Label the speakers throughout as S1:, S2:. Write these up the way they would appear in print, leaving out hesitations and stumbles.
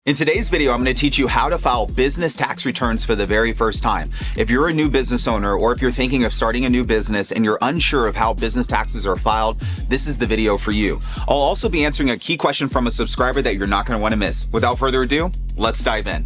S1: In today's video, I'm going to teach you how to file business tax returns for the very first time. If you're a new business owner or if you're thinking of starting a new business and you're unsure of how business taxes are filed, this is the video for you. I'll also be answering a key question from a subscriber that you're not going to want to miss. Without further ado, let's dive in.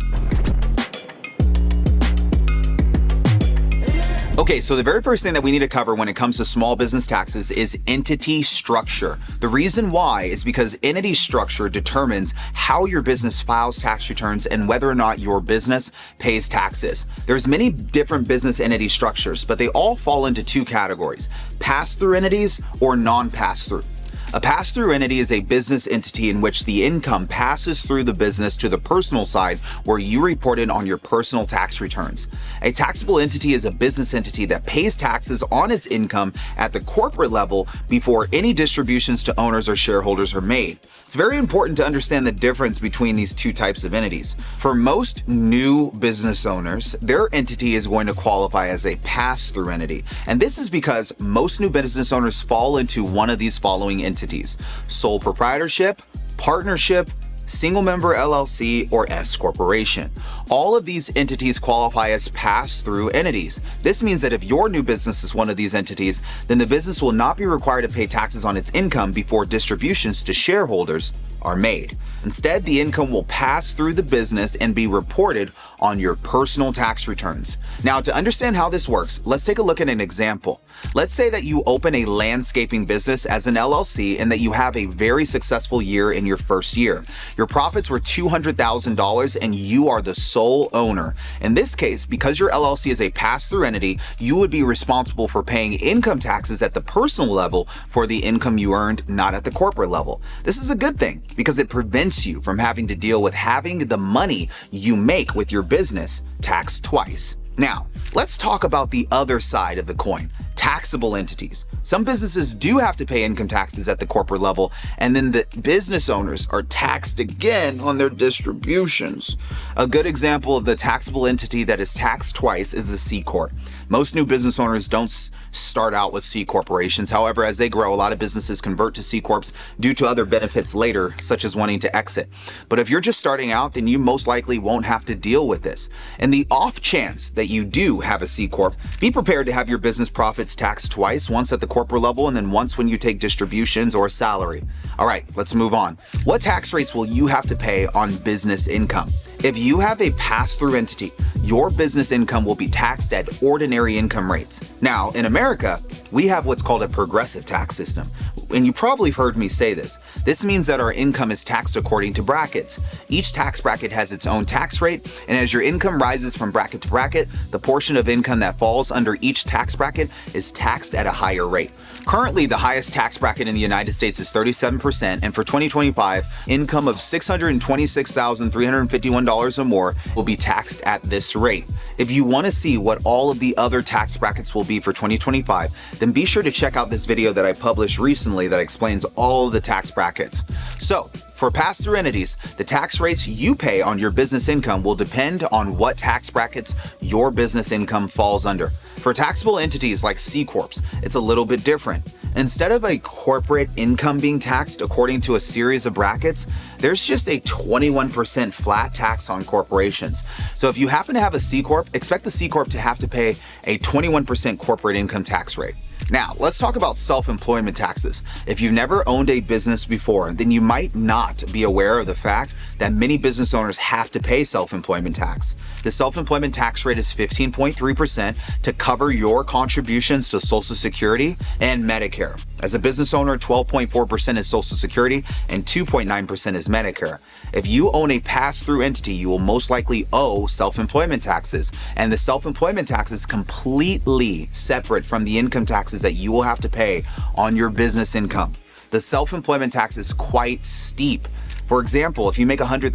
S1: Okay, so the very first thing that we need to cover when it comes to small business taxes is entity structure. The reason why is because entity structure determines how your business files tax returns and whether or not your business pays taxes. There's many different business entity structures, but they all fall into two categories: pass-through entities or non-pass-through. A pass-through entity is a business entity in which the income passes through the business to the personal side where you report it on your personal tax returns. A taxable entity is a business entity that pays taxes on its income at the corporate level before any distributions to owners or shareholders are made. It's very important to understand the difference between these two types of entities. For most new business owners, their entity is going to qualify as a pass-through entity. And this is because most new business owners fall into one of these following entities: sole proprietorship, partnership, single member LLC, or S corporation. All of these entities qualify as pass-through entities. This means that if your new business is one of these entities, then the business will not be required to pay taxes on its income before distributions to shareholders are made. Instead, the income will pass through the business and be reported on your personal tax returns. Now, to understand how this works, let's take a look at an example. Let's say that you open a landscaping business as an LLC and that you have a very successful year in your first year. Your profits were $200,000 and you are the sole owner. In this case, because your LLC is a pass-through entity, you would be responsible for paying income taxes at the personal level for the income you earned, not at the corporate level. This is a good thing because it prevents you from having to deal with having the money you make with your business taxed twice. Now, let's talk about the other side of the coin: taxable entities. Some businesses do have to pay income taxes at the corporate level, and then the business owners are taxed again on their distributions. A good example of the taxable entity that is taxed twice is the C Corp. Most new business owners don't start out with C corporations. However, as they grow, a lot of businesses convert to C corps due to other benefits later, such as wanting to exit. But if you're just starting out, then you most likely won't have to deal with this. In the off chance that you do have a C corp, be prepared to have your business profits taxed twice, once at the corporate level and then once when you take distributions or salary. All right, let's move on. What tax rates will you have to pay on business income? If you have a pass-through entity, your business income will be taxed at ordinary income rates. Now, in America, we have what's called a progressive tax system. And you probably heard me say this. This means that our income is taxed according to brackets. Each tax bracket has its own tax rate, and as your income rises from bracket to bracket, the portion of income that falls under each tax bracket is taxed at a higher rate. Currently, the highest tax bracket in the United States is 37%, and for 2025, income of $626,351 or more will be taxed at this rate. If you want to see what all of the other tax brackets will be for 2025, then be sure to check out this video that I published recently that explains all of the tax brackets. So, for pass-through entities, the tax rates you pay on your business income will depend on what tax brackets your business income falls under. For taxable entities like C Corps, it's a little bit different. Instead of a corporate income being taxed according to a series of brackets, there's just a 21% flat tax on corporations. So if you happen to have a C Corp, expect the C Corp to have to pay a 21% corporate income tax rate. Now, let's talk about self-employment taxes. If you've never owned a business before, then you might not be aware of the fact that many business owners have to pay self-employment tax. The self-employment tax rate is 15.3% to cover your contributions to Social Security and Medicare. As a business owner, 12.4% is Social Security and 2.9% is Medicare. If you own a pass-through entity, you will most likely owe self-employment taxes, and the self-employment tax is completely separate from the income taxes that you will have to pay on your business income. The self-employment tax is quite steep. For example, if you make $100,000,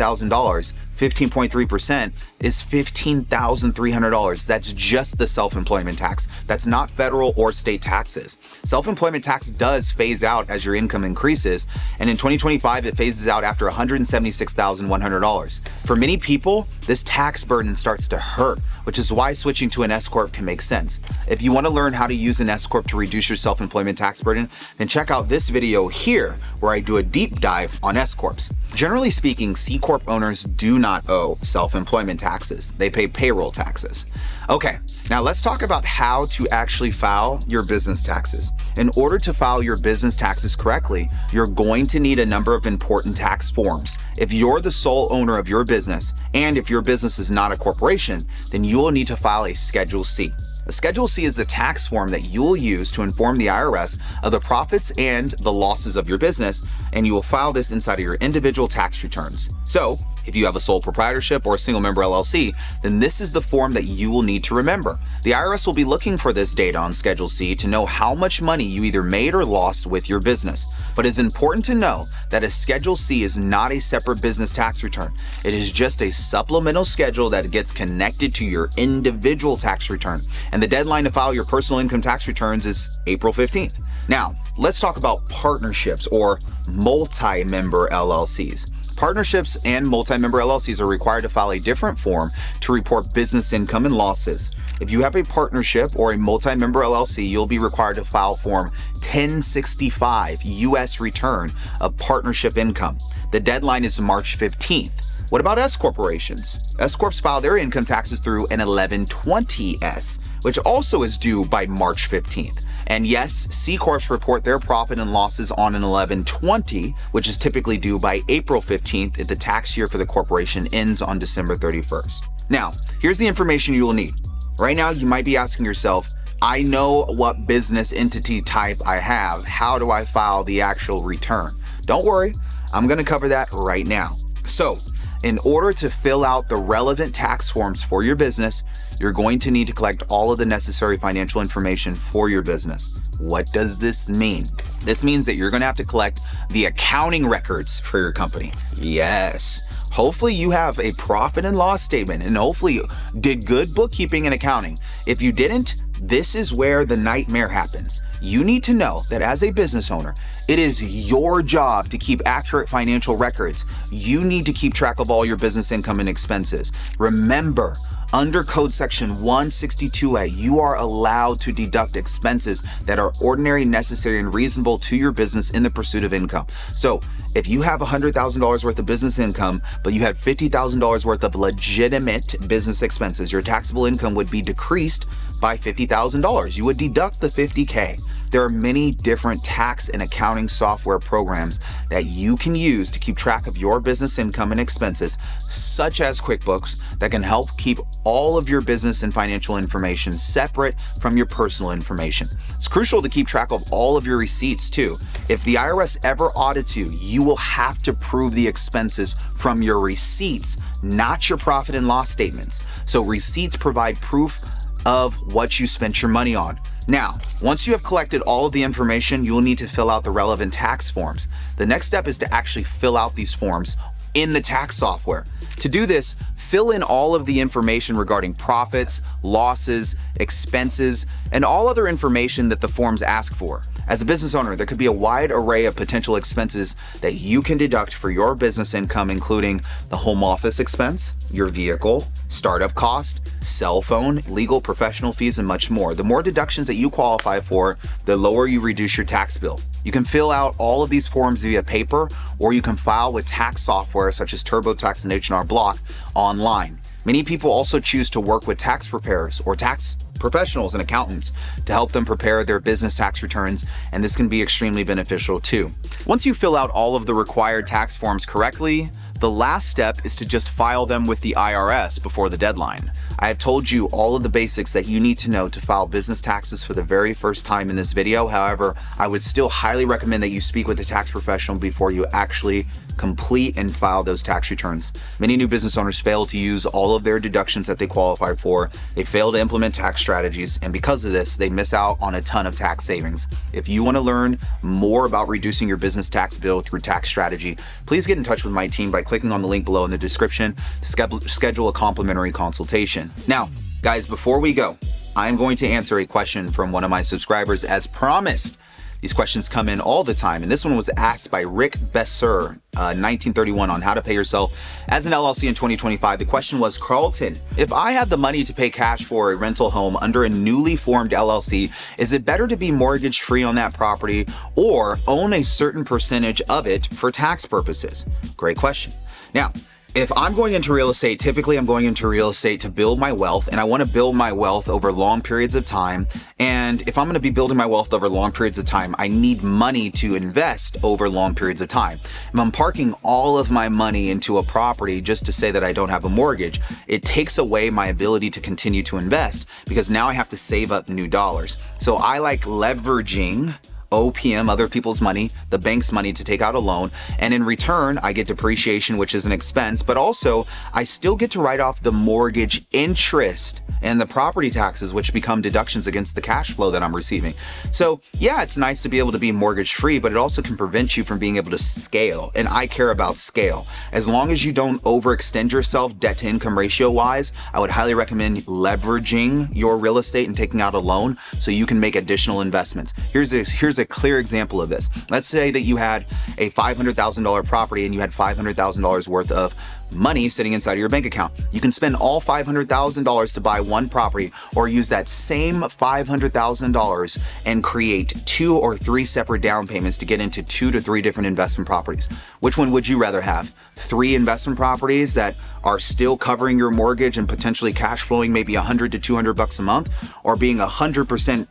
S1: 15.3% is $15,300. That's just the self-employment tax. That's not federal or state taxes. Self-employment tax does phase out as your income increases, and in 2025, it phases out after $176,100. For many people, this tax burden starts to hurt, which is why switching to an S Corp can make sense. If you want to learn how to use an S Corp to reduce your self-employment tax burden, then check out this video here where I do a deep dive on S Corps. Generally speaking, C Corp owners do not owe self-employment taxes. They pay payroll taxes. Okay, now let's talk about how to actually file your business taxes. In order to file your business taxes correctly, you're going to need a number of important tax forms. If you're the sole owner of your business, and if your business is not a corporation, then you will need to file a Schedule C. A Schedule C is the tax form that you'll use to inform the IRS of the profits and the losses of your business, and you will file this inside of your individual tax returns. So, if you have a sole proprietorship or a single member LLC, then this is the form that you will need to remember. The IRS will be looking for this data on Schedule C to know how much money you either made or lost with your business. But it's important to know that a Schedule C is not a separate business tax return. It is just a supplemental schedule that gets connected to your individual tax return. And the deadline to file your personal income tax returns is April 15th. Now, let's talk about partnerships or multi-member LLCs. Partnerships and multi-member LLCs are required to file a different form to report business income and losses. If you have a partnership or a multi-member LLC, you'll be required to file Form 1065 U.S. return of partnership income. The deadline is March 15th. What about S corporations? S corps file their income taxes through an 1120S, which also is due by March 15th. And yes, C corps report their profit and losses on an 1120, which is typically due by April 15th if the tax year for the corporation ends on December 31st. Now, here's the information you will need. Right now, you might be asking yourself, I know what business entity type I have. How do I file the actual return? Don't worry, I'm going to cover that right now. So, in order to fill out the relevant tax forms for your business, you're going to need to collect all of the necessary financial information for your business. What does this mean? This means that you're going to have to collect the accounting records for your company. Yes. Hopefully you have a profit and loss statement, and hopefully you did good bookkeeping and accounting. If you didn't, this is where the nightmare happens. You need to know that as a business owner, it is your job to keep accurate financial records. You need to keep track of all your business income and expenses. Remember, under Code Section 162A, you are allowed to deduct expenses that are ordinary, necessary, and reasonable to your business in the pursuit of income. So if you have $100,000 worth of business income, but you had $50,000 worth of legitimate business expenses, your taxable income would be decreased by $50,000. You would deduct the $50K. There are many different tax and accounting software programs that you can use to keep track of your business income and expenses, such as QuickBooks, that can help keep all of your business and financial information separate from your personal information. It's crucial to keep track of all of your receipts too. If the IRS ever audits you, you will have to prove the expenses from your receipts, not your profit and loss statements. So receipts provide proof of what you spent your money on. Now, once you have collected all of the information, you will need to fill out the relevant tax forms. The next step is to actually fill out these forms in the tax software. To do this, fill in all of the information regarding profits, losses, expenses, and all other information that the forms ask for. As a business owner, there could be a wide array of potential expenses that you can deduct for your business income, including the home office expense, your vehicle, startup cost, cell phone, legal, professional fees, and much more. The more deductions that you qualify for, the lower you reduce your tax bill. You can fill out all of these forms via paper, or you can file with tax software such as TurboTax and H&R Block online. Many people also choose to work with tax preparers or tax professionals and accountants to help them prepare their business tax returns, and this can be extremely beneficial too. Once you fill out all of the required tax forms correctly, the last step is to just file them with the IRS before the deadline. I have told you all of the basics that you need to know to file business taxes for the very first time in this video. However, I would still highly recommend that you speak with a tax professional before you actually complete and file those tax returns. Many new business owners fail to use all of their deductions that they qualify for. They fail to implement tax strategies, and because of this, they miss out on a ton of tax savings. If you want to learn more about reducing your business tax bill through tax strategy, please get in touch with my team by clicking on the link below in the description to schedule a complimentary consultation. Now, guys, before we go, I'm going to answer a question from one of my subscribers as promised. These questions come in all the time, and this one was asked by Rick Besser, 1931, on how to pay yourself as an LLC in 2025. The question was, Karlton, if I have the money to pay cash for a rental home under a newly formed LLC, is it better to be mortgage free on that property or own a certain percentage of it for tax purposes? Great question. Now, if I'm going into real estate, typically I'm going into real estate to build my wealth, and I want to build my wealth over long periods of time. And if I'm going to be building my wealth over long periods of time, I need money to invest over long periods of time. If I'm parking all of my money into a property just to say that I don't have a mortgage, it takes away my ability to continue to invest because now I have to save up new dollars. So I like leveraging OPM, other people's money, the bank's money, to take out a loan. And in return, I get depreciation, which is an expense, but also I still get to write off the mortgage interest and the property taxes, which become deductions against the cash flow that I'm receiving. So yeah, it's nice to be able to be mortgage free, but it also can prevent you from being able to scale. And I care about scale. As long as you don't overextend yourself debt to income ratio wise, I would highly recommend leveraging your real estate and taking out a loan so you can make additional investments. Here's a clear example of this. Let's say that you had a $500,000 property and you had $500,000 worth of money sitting inside of your bank account. You can spend all $500,000 to buy one property, or use that same $500,000 and create 2 or 3 separate down payments to get into 2 to 3 different investment properties. Which one would you rather have? 3 investment properties that are still covering your mortgage and potentially cash flowing maybe $100 to $200 a month, or being 100%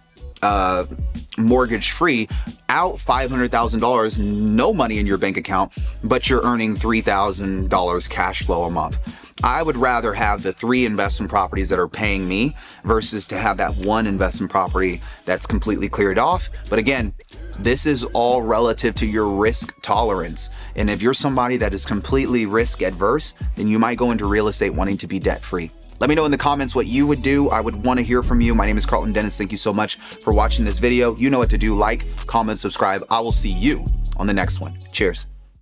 S1: mortgage free, out $500,000, no money in your bank account, but you're earning $3,000 cash flow a month? I would rather have the 3 investment properties that are paying me versus to have that one investment property that's completely cleared off. But again, this is all relative to your risk tolerance. And if you're somebody that is completely risk adverse, then you might go into real estate wanting to be debt free. Let me know in the comments what you would do. I would want to hear from you. My name is Karlton Dennis. Thank you so much for watching this video. You know what to do. Like, comment, subscribe. I will see you on the next one. Cheers.